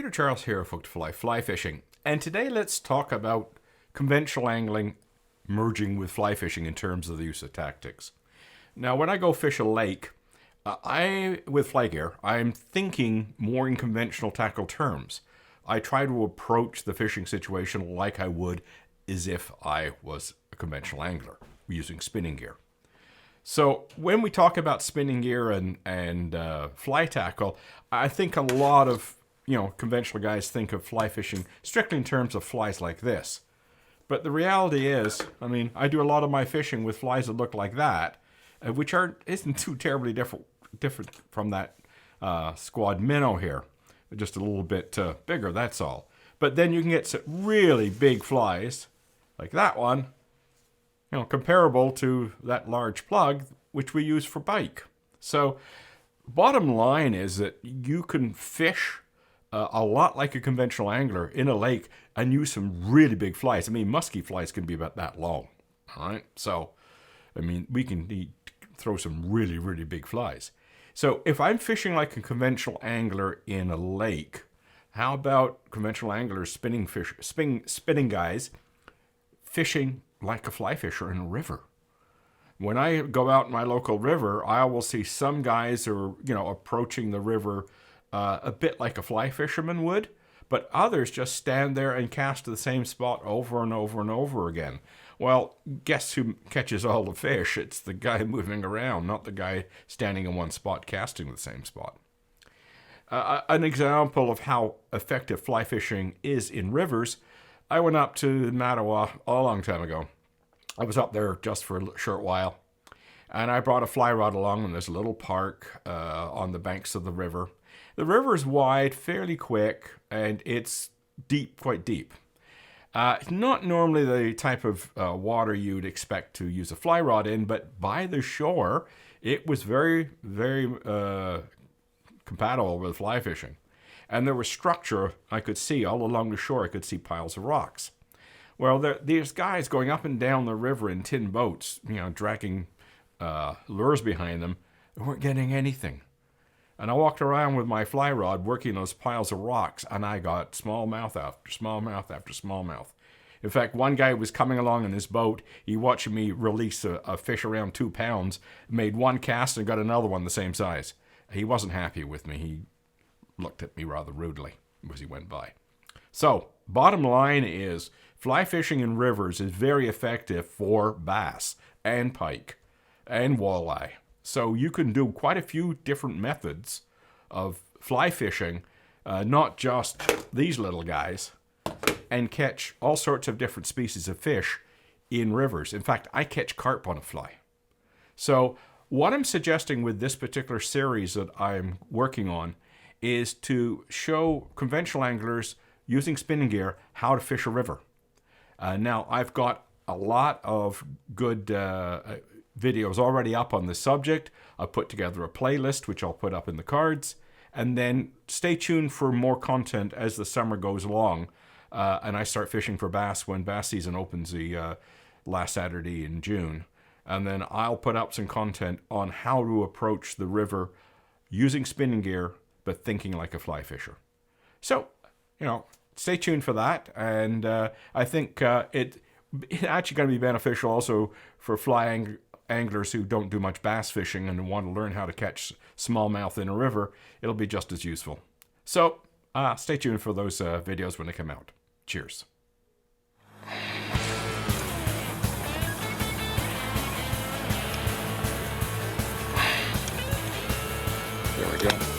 Peter Charles here of Hooked Fly Fishing, and today let's talk about conventional angling merging with fly fishing in terms of the use of tactics. Now, when I go fish a lake, with fly gear, I'm thinking more in conventional tackle terms. I try to approach the fishing situation like I would as if I was a conventional angler using spinning gear. So when we talk about spinning gear and fly tackle, I think a lot of conventional guys think of fly fishing strictly in terms of flies like this. But the reality is, I do a lot of my fishing with flies that look like that, which isn't too terribly different from that squad minnow here. Just a little bit bigger, that's all. But then you can get some really big flies, like that one, comparable to that large plug, which we use for bike. So bottom line is that you can fish a lot like a conventional angler in a lake and use some really big flies. Musky flies can be about that long, all right? So, we can throw some really, really big flies. So if I'm fishing like a conventional angler in a lake, how about conventional anglers, spinning guys, fishing like a fly fisher in a river? When I go out in my local river, I will see some guys are, approaching the river a bit like a fly fisherman would, but others just stand there and cast to the same spot over and over and over again. Well, guess who catches all the fish? It's the guy moving around, not the guy standing in one spot casting the same spot. An example of how effective fly fishing is in rivers, I went up to Mattawa a long time ago. I was up there just for a short while, and I brought a fly rod along in this little park on the banks of the river. The river is wide, fairly quick, and it's deep, quite deep. Not normally the type of water you'd expect to use a fly rod in, but by the shore, it was very, very compatible with fly fishing. And there was structure I could see all along the shore. I could see piles of rocks. Well, these guys going up and down the river in tin boats, dragging lures behind them, they weren't getting anything. And I walked around with my fly rod working those piles of rocks, and I got smallmouth after smallmouth after smallmouth. In fact, one guy was coming along in his boat. He watched me release a fish around 2 pounds, made one cast and got another one the same size. He wasn't happy with me. He looked at me rather rudely as he went by. So, bottom line is, fly fishing in rivers is very effective for bass and pike and walleye. So you can do quite a few different methods of fly fishing, not just these little guys, and catch all sorts of different species of fish in rivers. In fact, I catch carp on a fly. So what I'm suggesting with this particular series that I'm working on is to show conventional anglers using spinning gear how to fish a river. Now, I've got a lot of good videos already up on this subject. I've put together a playlist, which I'll put up in the cards. And then stay tuned for more content as the summer goes along. And I start fishing for bass when bass season opens the last Saturday in June. And then I'll put up some content on how to approach the river using spinning gear, but thinking like a fly fisher. So, stay tuned for that. And I think it's actually going to be beneficial also for fly anglers who don't do much bass fishing and want to learn how to catch smallmouth in a river. It'll be just as useful. So stay tuned for those videos when they come out. Cheers. There we go.